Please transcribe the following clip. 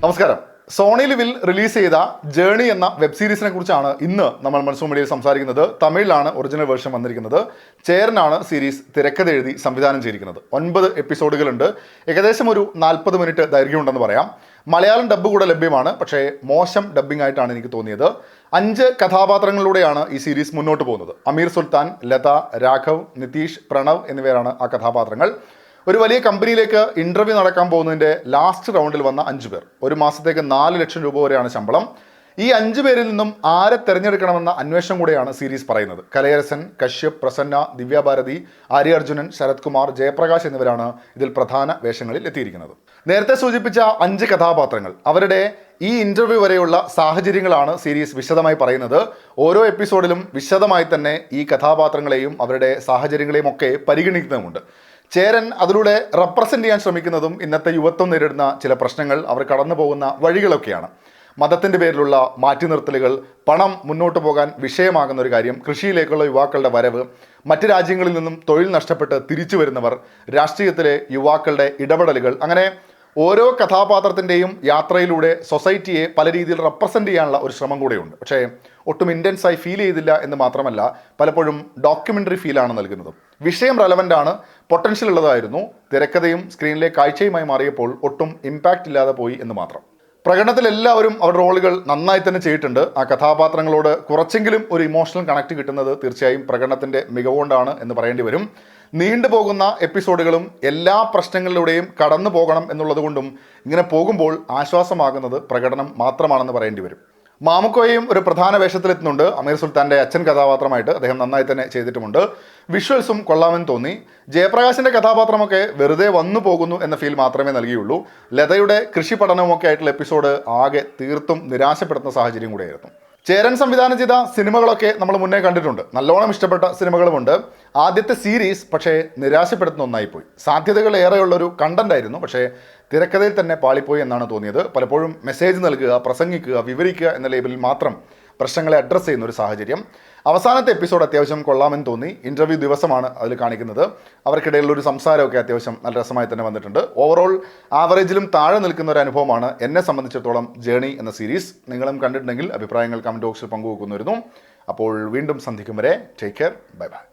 നമസ്കാരം. Sony ലിവിൽ release ചെയ്ത journey എന്ന വെബ് സീരീസിനെ കുറിച്ചാണ് ഇന്ന് നമ്മൾ മൺസൂൺ മീഡിയയിൽ സംസാരിക്കുന്നത്. തമിഴിലാണ് ഒറിജിനൽ വേർഷൻ വന്നിരിക്കുന്നത്. ചേരനാണ് സീരീസ് തിരക്കഥ എഴുതി സംവിധാനം ചെയ്തിരിക്കുന്നത്. 9 എപ്പിസോഡുകളുണ്ട്. ഏകദേശം ഒരു 40 മിനിറ്റ് ദൈർഘ്യമുണ്ടെന്ന് പറയാം. മലയാളം ഡബ്ബ് കൂടെ ലഭ്യമാണ്, പക്ഷേ മോശം ഡബ്ബിംഗ് ആയിട്ടാണ് എനിക്ക് തോന്നിയത്. 5 കഥാപാത്രങ്ങളിലൂടെയാണ് ഈ സീരീസ് മുന്നോട്ട് പോകുന്നത്. അമീർ സുൽത്താൻ, ലത, രാഘവ്, നിതീഷ്, പ്രണവ് എന്നിവരാണ് ആ കഥാപാത്രങ്ങൾ. ഒരു വലിയ കമ്പനിയിലേക്ക് ഇൻ്റർവ്യൂ നടക്കാൻ പോകുന്നതിൻ്റെ ലാസ്റ്റ് റൗണ്ടിൽ വന്ന 5 പേർ. ഒരു മാസത്തേക്ക് 4 ലക്ഷം രൂപ വരെയാണ് ശമ്പളം. ഈ 5 പേരിൽ നിന്നും ആരെ തിരഞ്ഞെടുക്കണമെന്ന അന്വേഷണം കൂടെയാണ് സീരീസ് പറയുന്നത്. കലയരസൻ, കശ്യപ്, പ്രസന്ന, ദിവ്യഭാരതി, ആര്യ അർജുനൻ, ശരത് കുമാർ, ജയപ്രകാശ് എന്നിവരാണ് ഇതിൽ പ്രധാന വേഷങ്ങളിൽ എത്തിയിരിക്കുന്നത്. നേരത്തെ സൂചിപ്പിച്ച 5 കഥാപാത്രങ്ങൾ, അവരുടെ ഈ ഇൻ്റർവ്യൂ വരെയുള്ള സാഹചര്യങ്ങളാണ് സീരീസ് വിശദമായി പറയുന്നത്. ഓരോ എപ്പിസോഡിലും വിശദമായി തന്നെ ഈ കഥാപാത്രങ്ങളെയും അവരുടെ സാഹചര്യങ്ങളെയും ഒക്കെ പരിഗണിക്കുന്നുമുണ്ട്. ചേരൻ അതിലൂടെ റെപ്രസെൻ്റ് ചെയ്യാൻ ശ്രമിക്കുന്നതും ഇന്നത്തെ യുവത്വം നേരിടുന്ന ചില പ്രശ്നങ്ങൾ, അവർ കടന്നു പോകുന്ന വഴികളൊക്കെയാണ്. മതത്തിൻ്റെ പേരിലുള്ള മാറ്റി നിർത്തലുകൾ, പണം മുന്നോട്ട് പോകാൻ വിഷയമാകുന്ന ഒരു കാര്യം, കൃഷിയിലേക്കുള്ള യുവാക്കളുടെ വരവ്, മറ്റ് രാജ്യങ്ങളിൽ നിന്നും തൊഴിൽ നഷ്ടപ്പെട്ട് തിരിച്ചു വരുന്നവർ, രാഷ്ട്രീയത്തിലെ യുവാക്കളുടെ ഇടപെടലുകൾ, അങ്ങനെ ഓരോ കഥാപാത്രത്തിൻ്റെയും യാത്രയിലൂടെ സൊസൈറ്റിയെ പല രീതിയിൽ റെപ്രസെൻ്റ് ചെയ്യാനുള്ള ഒരു ശ്രമം കൂടെയുണ്ട്. പക്ഷേ ഒട്ടും ഇൻറ്റൻസായി ഫീൽ ചെയ്തില്ല എന്ന് മാത്രമല്ല, പലപ്പോഴും ഡോക്യുമെൻ്ററി ഫീലാണ് നൽകുന്നത്. വിഷയം റെലവൻ്റ് ആണ്, പൊട്ടൻഷ്യൽ ഉള്ളതായിരുന്നു. തിരക്കഥയും സ്ക്രീനിലെ കാഴ്ചയുമായി മാറിയപ്പോൾ ഒട്ടും ഇമ്പാക്റ്റ് ഇല്ലാതെ പോയി എന്ന് മാത്രം. പ്രകടനത്തിൽ എല്ലാവരും അവരുടെ റോളുകൾ നന്നായി തന്നെ ചെയ്തിട്ടുണ്ട്. ആ കഥാപാത്രങ്ങളോട് കുറച്ചെങ്കിലും ഒരു ഇമോഷണൽ കണക്ട് കിട്ടുന്നത് തീർച്ചയായും പ്രകടനത്തിൻ്റെ മികവുകൊണ്ടാണ് എന്ന് പറയേണ്ടി വരും. നീണ്ടുപോകുന്ന എപ്പിസോഡുകളും എല്ലാ പ്രശ്നങ്ങളിലൂടെയും കടന്നു പോകണം എന്നുള്ളത് കൊണ്ടും ഇങ്ങനെ പോകുമ്പോൾ ആശ്വാസമാകുന്നത് പ്രകടനം മാത്രമാണെന്ന് പറയേണ്ടി വരും. മാമുക്കോയും ഒരു പ്രധാന വേഷത്തിലെത്തുന്നുണ്ട്. അമീർ സുൽത്താൻ്റെ അച്ഛൻ കഥാപാത്രമായിട്ട് അദ്ദേഹം നന്നായി തന്നെ ചെയ്തിട്ടുമുണ്ട്. വിഷ്വൽസും കൊള്ളാമെന്ന് തോന്നി. ജയപ്രകാശിൻ്റെ കഥാപാത്രമൊക്കെ വെറുതെ വന്നു പോകുന്നു എന്ന ഫീൽ മാത്രമേ നൽകിയുള്ളൂ. ലതയുടെ കൃഷി പഠനവുമൊക്കെ ആയിട്ടുള്ള എപ്പിസോഡ് ആകെ തീർത്തും നിരാശപ്പെടുത്തുന്ന സാഹചര്യം കൂടിയായിരുന്നു. ചേരൻ സംവിധാനം ചെയ്ത സിനിമകളൊക്കെ നമ്മൾ മുന്നേ കണ്ടിട്ടുണ്ട്. നല്ലോണം ഇഷ്ടപ്പെട്ട സിനിമകളുമുണ്ട്. ആദ്യത്തെ സീരീസ് പക്ഷേ നിരാശപ്പെടുത്തുന്ന ഒന്നായിപ്പോയി. സാധ്യതകൾ ഏറെയുള്ളൊരു കണ്ടന്റ് ആയിരുന്നു, പക്ഷേ തിരക്കഥയിൽ തന്നെ പാളിപ്പോയി എന്നാണ് തോന്നിയത്. പലപ്പോഴും മെസ്സേജ് നൽകുക, പ്രസംഗിക്കുക, വിവരിക്കുക എന്ന ലേബലിൽ മാത്രം പ്രശ്നങ്ങളെ അഡ്രസ്സ് ചെയ്യുന്ന ഒരു സാഹചര്യം. അവസാനത്തെ എപ്പിസോഡ് അത്യാവശ്യം കൊള്ളാമെന്ന് തോന്നി. ഇൻ്റർവ്യൂ ദിവസമാണ് അതിൽ കാണിക്കുന്നത്. അവർക്കിടയിലുള്ള ഒരു സംസാരമൊക്കെ അത്യാവശ്യം നല്ല രസമായി തന്നെ വന്നിട്ടുണ്ട്. ഓവറോൾ ആവറേജിലും താഴെ നിൽക്കുന്ന ഒരു അനുഭവമാണ് എന്നെ സംബന്ധിച്ചിടത്തോളം ജേണി എന്ന സീരീസ്. നിങ്ങളും കണ്ടിട്ടുണ്ടെങ്കിൽ അഭിപ്രായങ്ങൾ കമൻറ്റ് ബോക്സിൽ പങ്കുവെക്കുന്നു. അപ്പോൾ വീണ്ടും സന്ധിക്കും വരെ ടേക്ക് കെയർ, ബൈ ബൈ.